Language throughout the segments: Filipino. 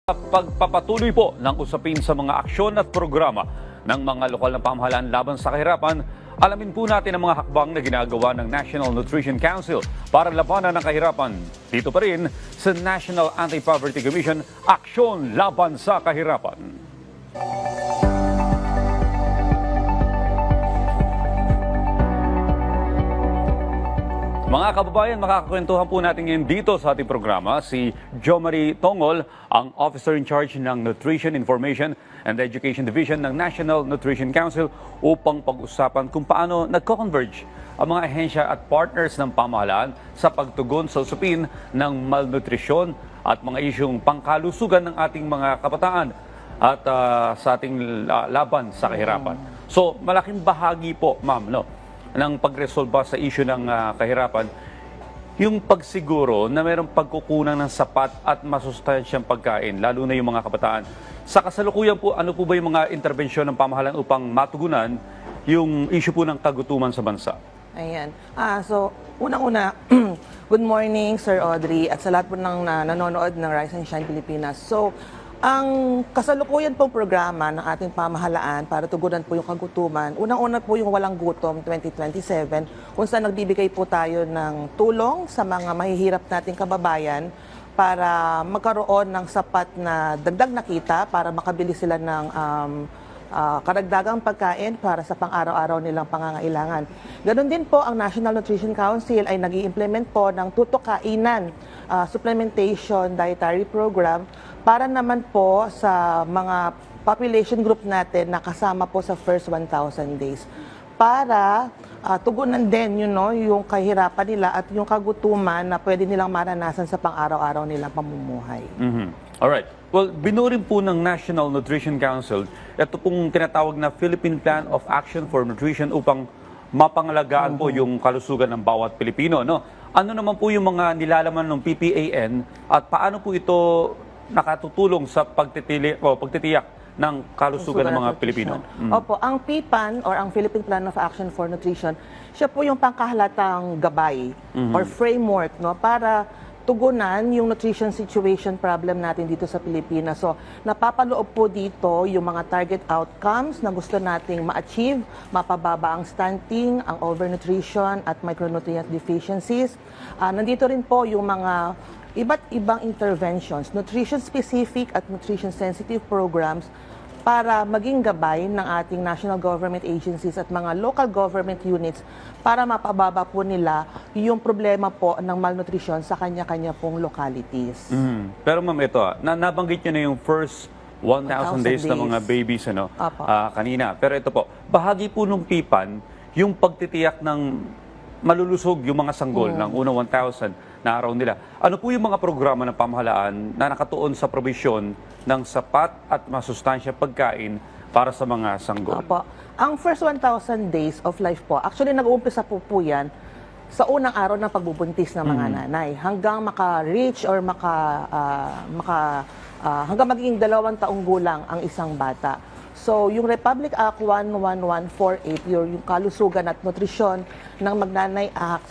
Pagpapatuloy po ng usapin sa mga aksyon at programa ng mga lokal na pamahalaan laban sa kahirapan, alamin po natin ang mga hakbang na ginagawa ng National Nutrition Council para labanan ang kahirapan. Dito pa rin sa National Anti-Poverty Commission, Aksyon Laban sa Kahirapan. Mga kababayan, makakakwentuhan po natin ngayon dito sa ating programa si Jo Marie Tongol, ang Officer in Charge ng Nutrition Information and Education Division ng National Nutrition Council upang pag-usapan kung paano nagko-converge ang mga ahensya at partners ng pamahalaan sa pagtugon sa usapin ng malnutrisyon at mga isyong pangkalusugan ng ating mga kabataan at sa ating laban sa kahirapan. So, malaking bahagi po, ma'am, no, ng pagresolba sa issue ng kahirapan, yung pagsiguro na mayroong pagkukunan ng sapat at masustansyang pagkain, lalo na yung mga kabataan. Sa kasalukuyan po, ano po ba yung mga interbensyon ng pamahalaan upang matugunan yung issue po ng kagutuman sa bansa? Ayan. So, unang-una, good morning, Sir Audrey, at sa lahat po ng nanonood ng Rise and Shine Pilipinas. So, ang kasalukuyan pong programa ng ating pamahalaan para tugunan po yung kagutuman, unang-una po yung Walang Gutom 2027, kung saan nagbibigay po tayo ng tulong sa mga mahihirap nating kababayan para magkaroon ng sapat na dagdag na kita para makabili sila ng karagdagang pagkain para sa pang-araw-araw nilang pangangailangan. Ganon din po ang National Nutrition Council ay nag-i-implement po ng Tutok Kainan Supplementation Dietary Program para naman po sa mga population group natin na kasama po sa first 1,000 days para tugunan din yung kahirapan nila at yung kagutuman na pwede nilang maranasan sa pang-araw-araw nilang pamumuhay. Alright. Well, binurin po ng National Nutrition Council ito pong tinatawag na Philippine Plan of Action for Nutrition upang mapangalagaan po yung kalusugan ng bawat Pilipino. No? Ano naman po yung mga nilalaman ng PPAN at paano po ito nakatutulong sa pagtitiyak ng kalusugan ng mga Pilipino? Opo, ang PPAN or ang Philippine Plan of Action for Nutrition, siya po yung pangkahalatang gabay or framework para tugunan yung nutrition situation problem natin dito sa Pilipinas. So, napapaloob po dito yung mga target outcomes na gusto nating ma-achieve, mapababa ang stunting, ang overnutrition at micronutrient deficiencies. Nandito rin po yung mga iba't ibang interventions, nutrition-specific at nutrition-sensitive programs para maging gabay ng ating national government agencies at mga local government units para mapababa po nila yung problema po ng malnutrition sa kanya-kanya pong localities. Pero ma'am, ito, nabanggit nyo na yung first 1,000 days ng mga babies kanina. Pero ito po, bahagi po ng PPAN yung pagtitiyak ng malulusog yung mga sanggol ng unang 1,000 na araw nila. Ano po yung mga programa ng pamahalaan na nakatuon sa probisyon ng sapat at masustansyang pagkain para sa mga sanggol? Opo. Ang first 1,000 days of life po, actually nag-uumpisa po yan sa unang araw ng pagbubuntis ng mga nanay hanggang maka-reach or hanggang magiging 2 taong gulang ang isang bata. So, yung Republic Act 11148, yung kalusugan at nutrisyon ng Magnanay Act,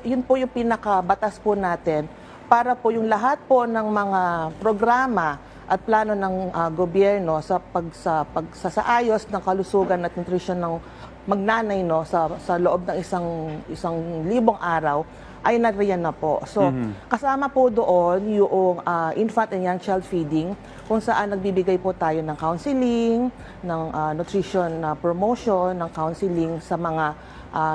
yun po yung pinakabatas po natin para po yung lahat po ng mga programa at plano ng gobyerno sa pagsasaayos ng kalusugan at nutrisyon ng magnanay sa loob ng isang libong araw ay nariyan na po. So, kasama po doon yung infant and young child feeding kung saan nagbibigay po tayo ng counseling, ng nutrition promotion, ng counseling sa mga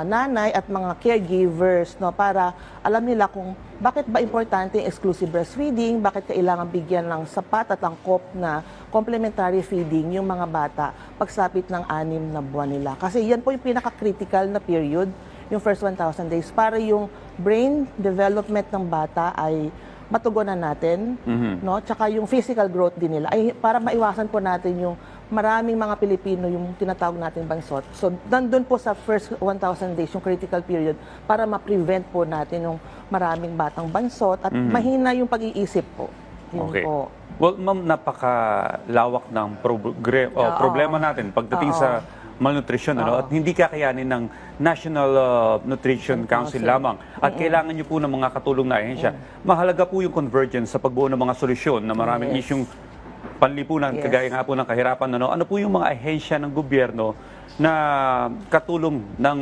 nanay at mga caregivers para alam nila kung bakit ba importante yung exclusive breastfeeding, bakit kailangan bigyan ng sapat at angkop na complementary feeding yung mga bata pagsapit ng 6 na buwan nila. Kasi yan po yung pinaka-critical na period, yung first 1,000 days, para yung brain development ng bata ay matugunan natin, tsaka yung physical growth din nila, ay para maiwasan po natin yung maraming mga Pilipino yung tinatawag natin bansot. So, nandun po sa first 1,000 days, yung critical period, para ma-prevent po natin yung maraming batang bansot at mahina yung pag-iisip po. Yun po. Well, ma'am, napakalawak ng problema natin pagdating sa malnutrition at hindi kakayanin ng National Nutrition Council lamang at kailangan niyo po ng mga katulong na ahensya. Mahalaga po yung convergence sa pagbuo ng mga solusyon na maraming isyung panlipunan, Yes. kagaya nga po ng kahirapan, ano po yung mga ahensya ng gobyerno na katulong ng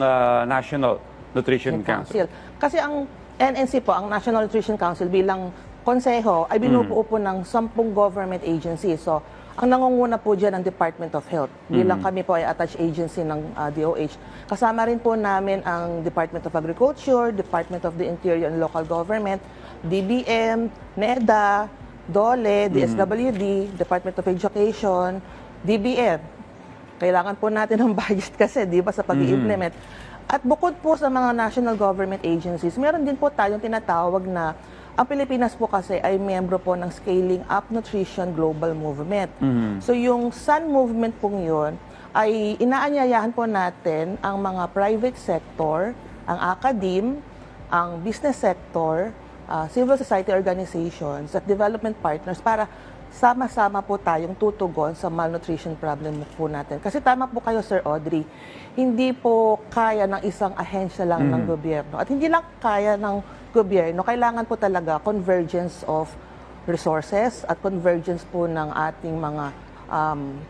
National Nutrition Council? Kasi ang NNC po, ang National Nutrition Council bilang konseho ay binubuo po ng 10 government agencies. So, ang nangunguna po dyan ang Department of Health. Bilang kami po ay attached agency ng DOH. Kasama rin po namin ang Department of Agriculture, Department of the Interior and Local Government, DBM, NEDA, DOLE, DSWD, Department of Education, DBM. Kailangan po natin ng budget kasi, di ba, sa pag-i-implement. At bukod po sa mga national government agencies, meron din po tayong tinatawag na ang Pilipinas po kasi ay miyembro po ng Scaling Up Nutrition Global Movement. So yung SUN movement pong yun ay inaanyayahan po natin ang mga private sector, ang academe, ang business sector, civil society organizations at development partners para sama-sama po tayong tutugon sa malnutrition problem po natin. Kasi tama po kayo, Sir Audrey, hindi po kaya ng isang ahensya lang ng gobyerno. At hindi lang kaya ng gobyerno, kailangan po talaga convergence of resources at convergence po ng ating mga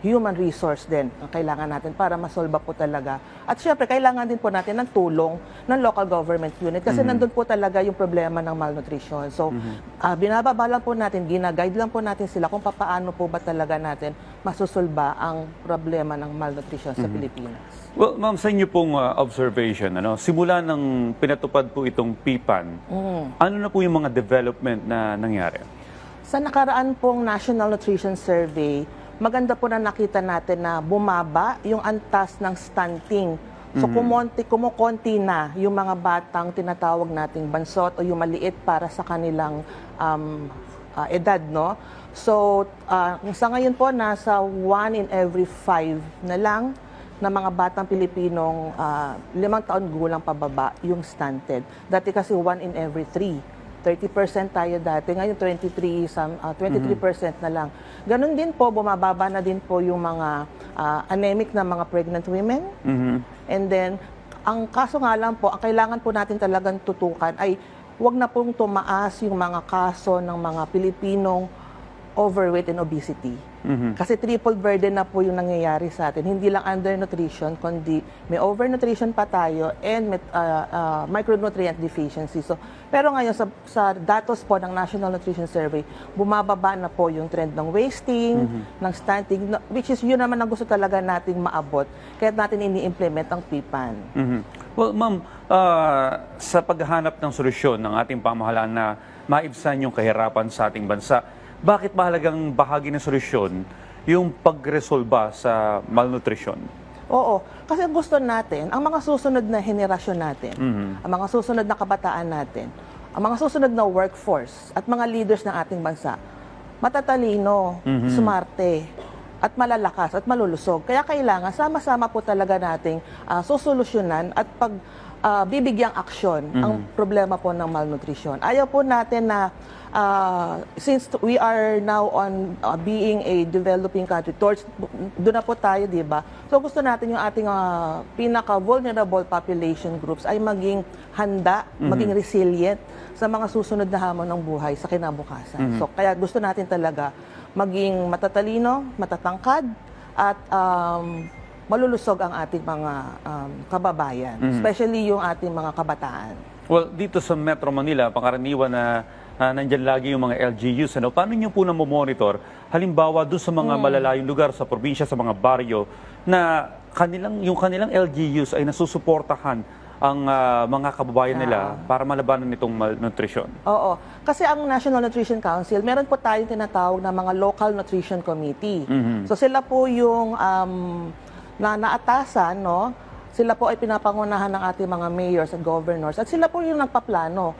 human resource din ang kailangan natin para masolba po talaga. At syempre, kailangan din po natin ng tulong ng local government unit kasi nandun po talaga yung problema ng malnutrition. So, binababa lang po natin, gina-guide lang po natin sila kung paano po ba talaga natin masusolba ang problema ng malnutrition sa Pilipinas. Well, ma'am, sa inyo pong observation, simula nang pinatupad po itong PPAN, ano na po yung mga development na nangyari? Sa nakaraan pong National Nutrition Survey, maganda po na nakita natin na bumaba yung antas ng stunting. So kumukonti na yung mga batang tinatawag nating bansot o yung maliit para sa kanilang edad, no? So sa ngayon po nasa 1 in every 5 na lang na mga batang Pilipinong 5 taon gulang pababa yung stunted. Dati kasi 1 in every 3. 30% tayo dati, ngayon 23% na lang. Ganon din po, bumababa na din po yung mga anemic na mga pregnant women. And then, ang kaso nga lang po, ang kailangan po natin talagang tutukan ay wag na pong tumaas yung mga kaso ng mga Pilipinong overweight and obesity. Kasi triple burden na po yung nangyayari sa atin. Hindi lang undernutrition, kundi may overnutrition pa tayo and may, micronutrient deficiency. So, pero ngayon sa datos po ng National Nutrition Survey, bumababa na po yung trend ng wasting, ng stunting, which is yun naman ang gusto talaga nating maabot. Kaya natin ini-implement ang PPAN. Well, ma'am, sa paghahanap ng solusyon ng ating pamahalaan na maibsan yung kahirapan sa ating bansa, bakit mahalagang bahagi ng solusyon yung pagresolba sa malnutrition? Oo, kasi ang gusto natin, ang mga susunod na henerasyon natin, ang mga susunod na kabataan natin, ang mga susunod na workforce at mga leaders ng ating bansa, matatalino, smarte, at malalakas at malulusog. Kaya kailangan sama-sama po talaga nating susolusyonan at bibigyang aksyon ang problema po ng malnutrition. Ayaw po natin na since we are now on being a developing country, doon na po tayo, di ba? So gusto natin yung ating pinaka-vulnerable population groups ay maging handa, maging resilient sa mga susunod na hamon ng buhay sa kinabukasan. So kaya gusto natin talaga maging matatalino, matatangkad, at malulusog ang ating mga kababayan, especially yung ating mga kabataan. Well, dito sa Metro Manila, pangkaraniwan na nandyan lagi yung mga LGUs. Paano nyo po monitor halimbawa doon sa mga malalayong lugar sa probinsya, sa mga baryo, na yung kanilang LGUs ay nasusuportahan ang mga kababayan nila para malabanan itong malnutrition? Oo. Kasi ang National Nutrition Council, meron po tayong tinatawag na mga Local Nutrition Committee. So sila po yung na naatasan, no? Sila po ay pinapangunahan ng ating mga mayors at governors at sila po yung nagpaplano.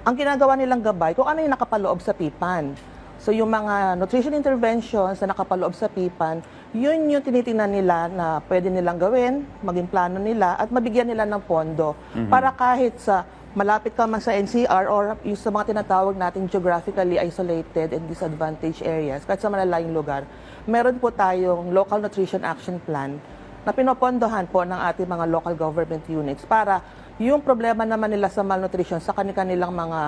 Ang ginagawa nilang gabay kung ano yung nakapaloob sa PPAN. So yung mga nutrition interventions na nakapaloob sa PPAN, yun yung tinitingnan nila na pwede nilang gawin, maging plano nila at mabigyan nila ng pondo para kahit sa malapit ka man sa NCR or yung sa mga tinatawag nating geographically isolated and disadvantaged areas, kahit sa malalayong lugar, meron po tayong Local Nutrition Action Plan na pinopondohan po ng ating mga local government units para yung problema naman nila sa malnutrition sa kanilang mga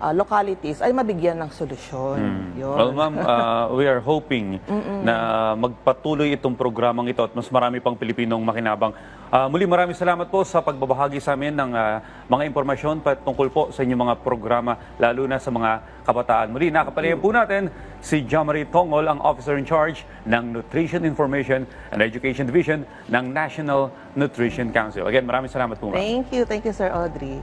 localities ay mabigyan ng solusyon. Yun. Well, ma'am, we are hoping na magpatuloy itong programang ito at mas marami pang Pilipinong makinabang. Muli, maraming salamat po sa pagbabahagi sa amin ng mga impormasyon patungkol po sa inyong mga programa, lalo na sa mga kabataan. Muli, nakapalayan po natin si Jomari Tongol, ang Officer in Charge ng Nutrition Information and Education Division ng National Nutrition Council. Again, maraming salamat po, ma'am. Thank you, Sir Audrey.